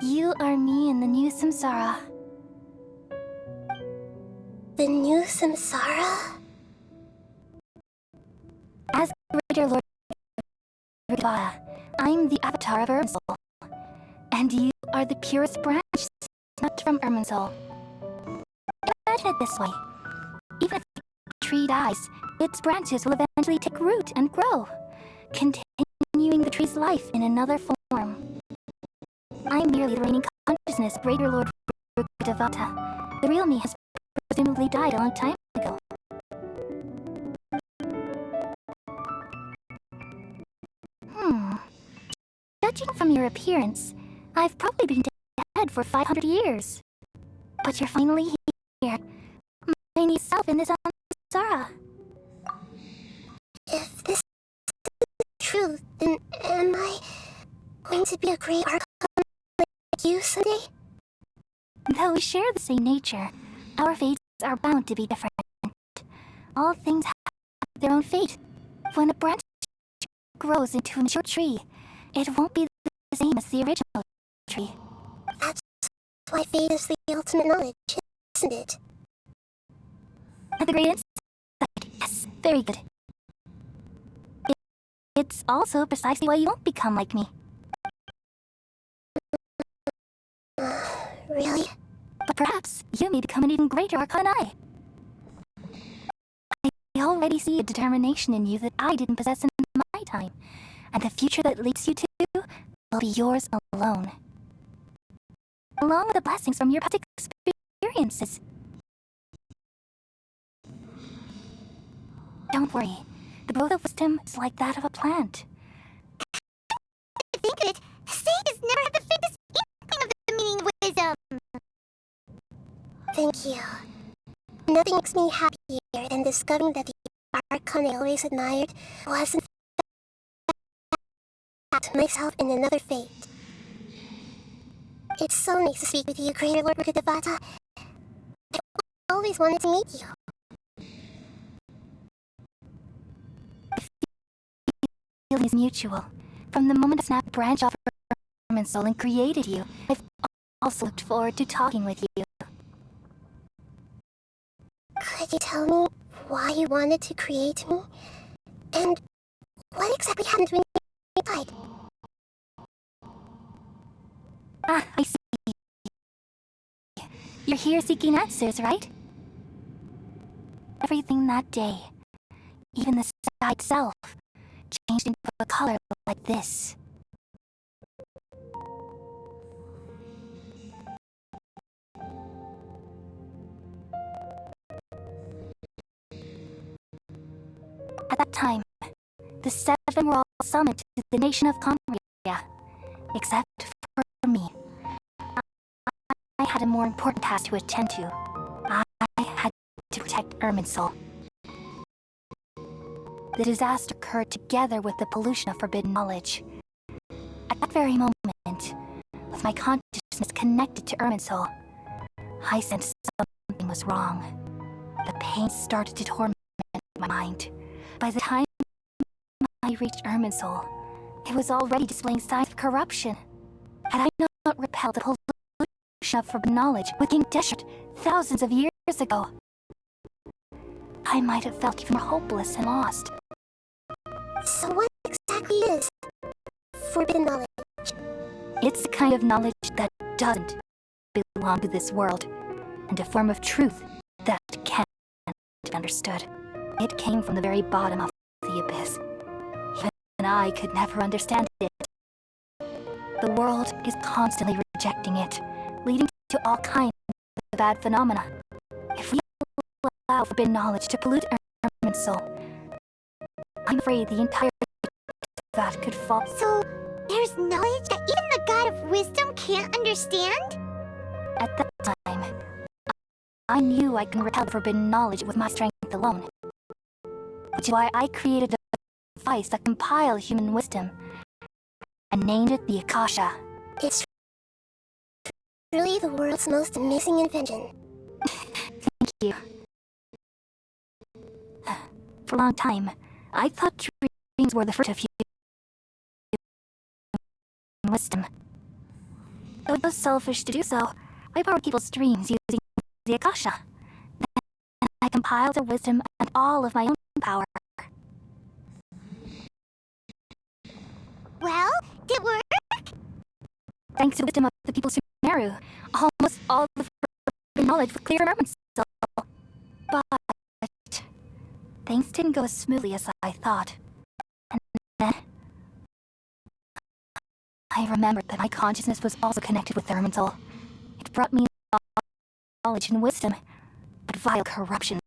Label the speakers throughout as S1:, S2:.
S1: You are me in the new samsara.
S2: The new samsara?
S1: As Greater Lord Rivaya, I'm the avatar of Irminsul. And you are the purest branch snapped from Irminsul. Imagine it this way. Even if the tree dies, its branches will eventually take root and grow, continuing the tree's life in another form. I'm merely the reigning consciousness, Greater Lord Devata. The real me has presumably died a long time ago. Judging from your appearance, I've probably been dead for 500 years. But you're finally here, my new self in this samsara.
S2: If this is true, then am I going to be a great archon like you someday?
S1: Though we share the same nature, our fates are bound to be different. All things have their own fate. When a branch grows into a mature tree, it won't be the same as the original tree.
S2: That's why fate is the ultimate knowledge, isn't it?
S1: The great insight. Yes, very good. It's also precisely why you won't become like me.
S2: Really?
S1: But perhaps you may become an even greater archon than I. I already see a determination in you that I didn't possess in my time, and the future that leads you to will be yours alone. Along with the blessings from your past experiences. Don't worry, the growth of wisdom is like that of a plant.
S3: I think of it, sages never had the faintest inkling of the meaning of wisdom.
S2: Thank you. Nothing makes me happier than discovering that the archon I always admired was in fact myself in another fate. It's so nice to speak with you, Greater Lord Devata. I always wanted to meet you.
S1: The feeling is mutual. From the moment I snapped the branch off Irminsul and created you, I've also looked forward to talking with you.
S2: Could you tell me why you wanted to create me? And what exactly happened when you died?
S1: Ah, I see. You're here seeking answers, right? Everything that day, even the sky itself, changed into a color like this. At that time, the seven were all summoned to the nation of Conria, except for me. I had a more important task to attend to. I had to protect Irminsul. The disaster occurred together with the pollution of forbidden knowledge. At that very moment, with my consciousness connected to Irminsul, I sensed something was wrong. The pain started to torment my mind. By the time I reached Irminsul, it was already displaying signs of corruption. Had I not repelled the pollution of forbidden knowledge with King Deshret thousands of years ago, I might have felt even more hopeless and lost.
S2: So what exactly is forbidden knowledge?
S1: It's the kind of knowledge that doesn't belong to this world, and a form of truth that can't be understood. It came from the very bottom of the abyss. Even I could never understand it. The world is constantly rejecting it, leading to all kinds of bad phenomena. If we allow forbidden knowledge to pollute Irminsul, I'm afraid the entire that could fall.
S3: So, there's knowledge that even the God of wisdom can't understand?
S1: At that time, I knew I couldn't repel forbidden knowledge with my strength alone. Which is why I created a device that compiled human wisdom and named it the Akasha.
S2: It's truly the world's most amazing invention.
S1: Thank you. For a long time, I thought dreams were the fruit of human wisdom. Though it was selfish to do so, I borrowed people's dreams using the Akasha. Then I compiled their wisdom and all of my own power.
S3: Well, did it work?
S1: Thanks to the wisdom of the people of Summeru, almost all the forbidden knowledge was clear in Ermin's soul. But things didn't go as smoothly as I thought. And then I remembered that my consciousness was also connected with Ermin's soul. It brought me knowledge and wisdom, but vile corruption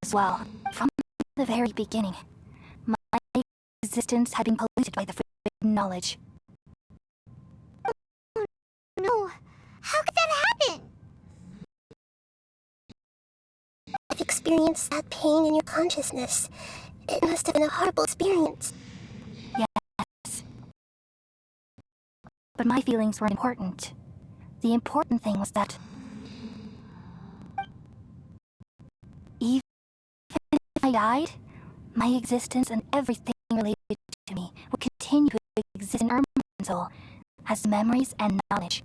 S1: as well. From the very beginning, my existence had been polluted by the forbidden knowledge.
S3: No. How could that happen?
S2: I've experienced that pain in your consciousness. It must have been a horrible experience.
S1: Yes. But my feelings weren't important. The important thing was that even if I died, my existence and everything related to me would continue to exist in Ermin's soul as memories and knowledge.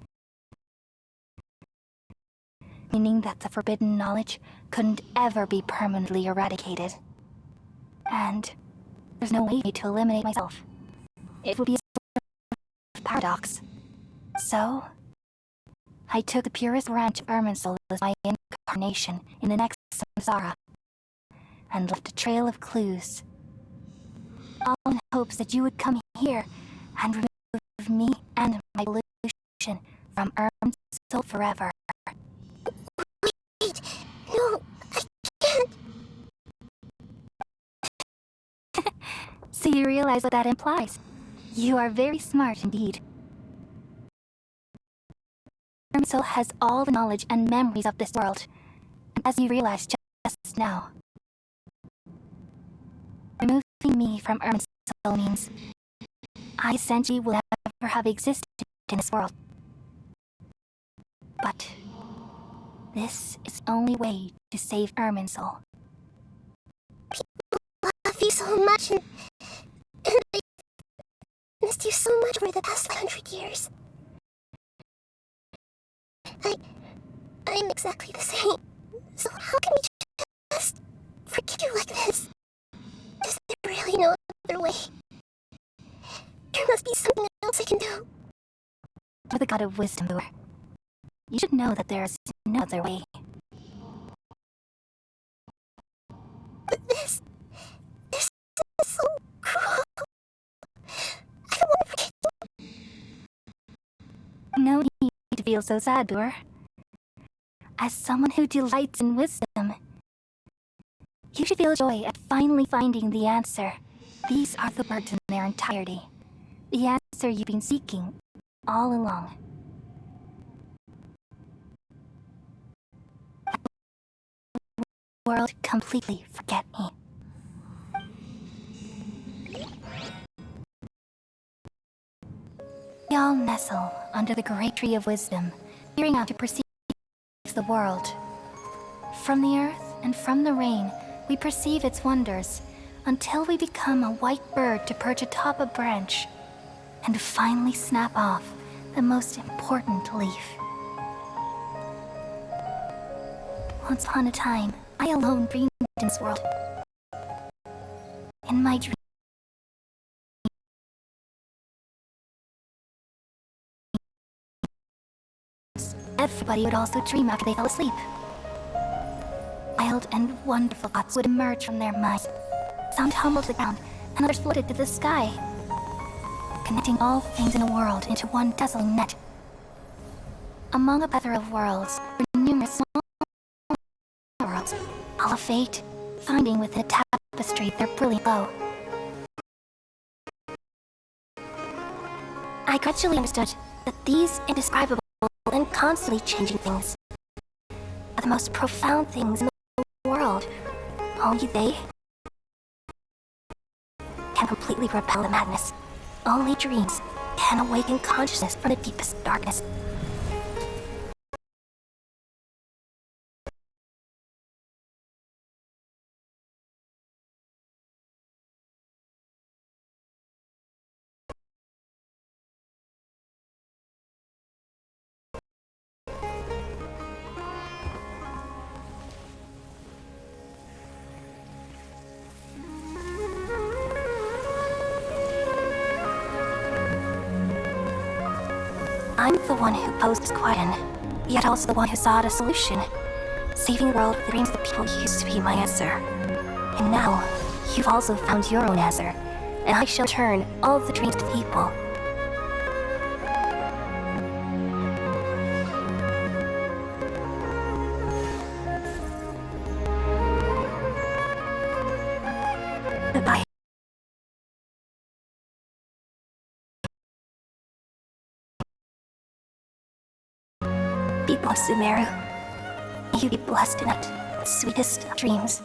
S1: Meaning that the forbidden knowledge couldn't ever be permanently eradicated. And there's no way to eliminate myself. It would be a sort of paradox. So, I took the purest branch of Ermin's soul as my incarnation in the next samsara, and left a trail of clues. All in hopes that you would come here and remove me and my pollution from Ermin's soul forever.
S2: Wait, no, I can't.
S1: So you realize what that implies. You are very smart indeed. Ermin's soul has all the knowledge and memories of this world, and as you realized just now, removing me from Ermin's soul means I essentially will never have existed in this world. But this is the only way to save Ermin's soul.
S2: I love you so much, and I missed you so much over the past 100 years. I'm exactly the same. So how can we just forget you like this? Is there really no other way? There must be something else I can do.
S1: For the god of wisdom, Boer, you should know that there is no other way.
S2: But this is so cruel. I don't want to forget you.
S1: No need to feel so sad, Boer. As someone who delights in wisdom, you should feel joy at finally finding the answer. These are the words in their entirety. The answer you've been seeking all along. World completely forget me. We all nestle under the great tree of wisdom, peering out to perceive the world. From the earth and from the rain, we perceive its wonders, until we become a white bird to perch atop a branch, and finally snap off the most important leaf. Once upon a time, I alone dreamed in this world. In my dream, everybody would also dream after they fell asleep. Wild and wonderful thoughts would emerge from their minds. Some tumbled to the ground, and others floated to the sky, connecting all things in the world into one dazzling net. Among a plethora of worlds were numerous small worlds, all of fate, finding within a tapestry their brilliant glow. I gradually understood that these indescribable and constantly changing things are the most profound things in the world. Only they can completely repel the madness. Only dreams can awaken consciousness from the deepest darkness. I'm the one who posed this question, yet also the one who sought a solution. Saving the world with the dreams of the people used to be my answer. And now, you've also found your own answer, and I shall turn all of the dreams to the people. Goodbye. People of Sumeru, may you be blessed tonight with the sweetest of dreams.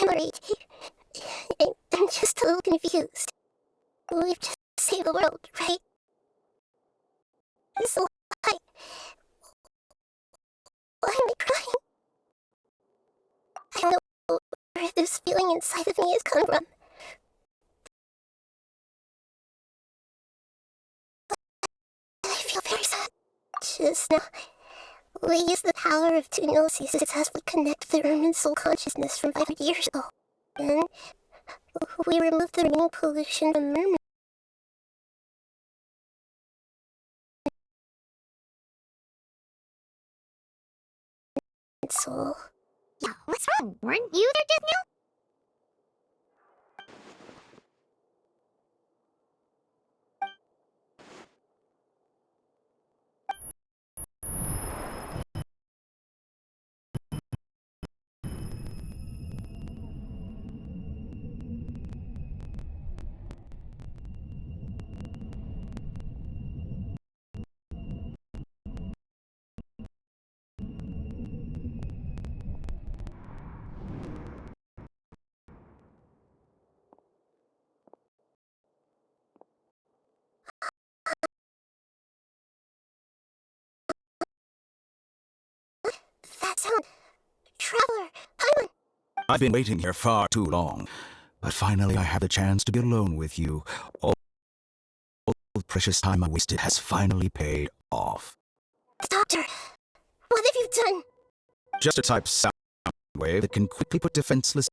S2: I'm worried. I'm just a little confused. We've just saved the world, right? So why am I crying? I don't know where this feeling inside of me has come from. I feel very sad. Just now, we used the power of two gnosis to successfully connect the Ermin soul consciousness from 500 years ago. And we removed the remaining pollution from Ermin. Soul.
S3: Yeah, what's wrong? Weren't you there just now?
S2: That sound. Traveler, Paimon.
S4: I've been waiting here far too long, but finally I have the chance to be alone with you. All the precious time I wasted has finally paid off.
S2: Doctor, what have you done?
S4: Just a type sound wave that can quickly put defenseless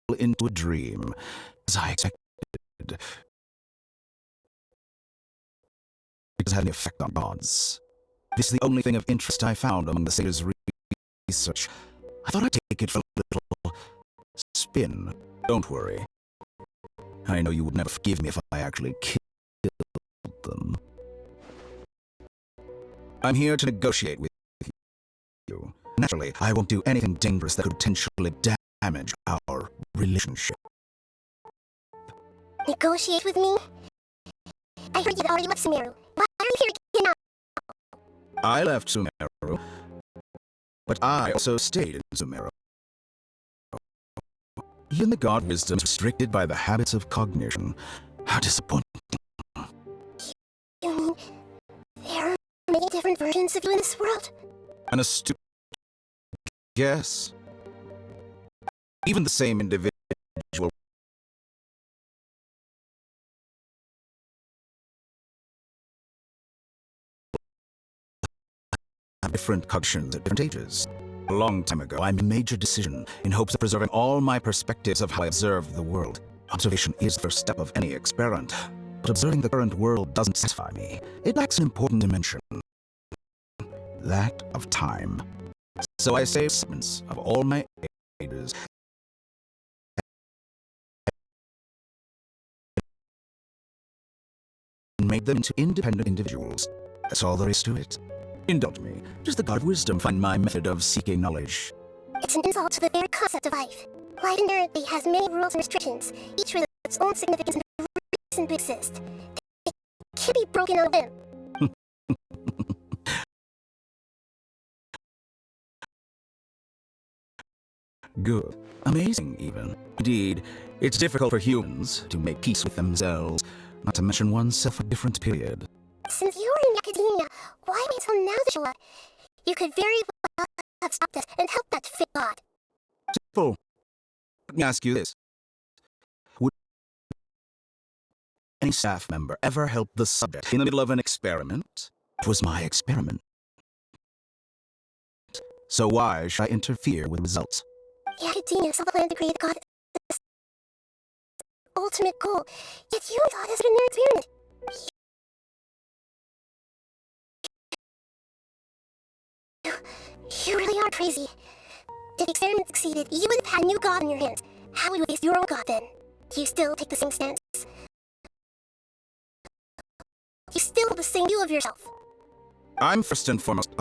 S4: people into a dream, as I expected. It has had an effect on gods. This is the only thing of interest I found among the sailors' research. I thought I'd take it for a little spin. Don't worry. I know you would never forgive me if I actually killed them. I'm here to negotiate with you. Naturally, I won't do anything dangerous that could potentially damage our relationship.
S2: Negotiate with me? I heard you'd already left Sumero. Why are you here again now?
S4: I left Sumero, but I also stayed in Sumero. Even the god wisdom is restricted by the habits of cognition. How disappointing.
S2: You mean there are many different versions of you in this world?
S4: An astute guess. Even the same individual have different cognitions at different ages. A long time ago, I made a major decision in hopes of preserving all my perspectives of how I observe the world. Observation is the first step of any experiment, but observing the current world doesn't satisfy me. It lacks an important dimension, that of time. So I saved segments of all my ages and made them into independent individuals. That's all there is to it. Indulge me. Does the god of wisdom find my method of seeking knowledge?
S2: It's an insult to the very concept of life. Life inherently has many rules and restrictions, each with its own significance and reason to exist. They can't be broken on a whim.
S4: Good. Amazing, even. Indeed, it's difficult for humans to make peace with themselves, not to mention oneself a different period.
S2: Since you were in academia, why wait until now to show up? You could very well have stopped us and helped that fit god.
S4: Simple. Let me ask you this. Would any staff member ever helped the subject in the middle of an experiment? It was my experiment. So why should I interfere with results?
S2: The academia saw the plan to create God as the ultimate goal, yet you thought as an experiment. You really are crazy. If the experiment succeeded, you would have had a new God in your hands. How would you waste your own God then? Do you still take the same stance? Do you still have the same view of yourself?
S4: I'm first and foremost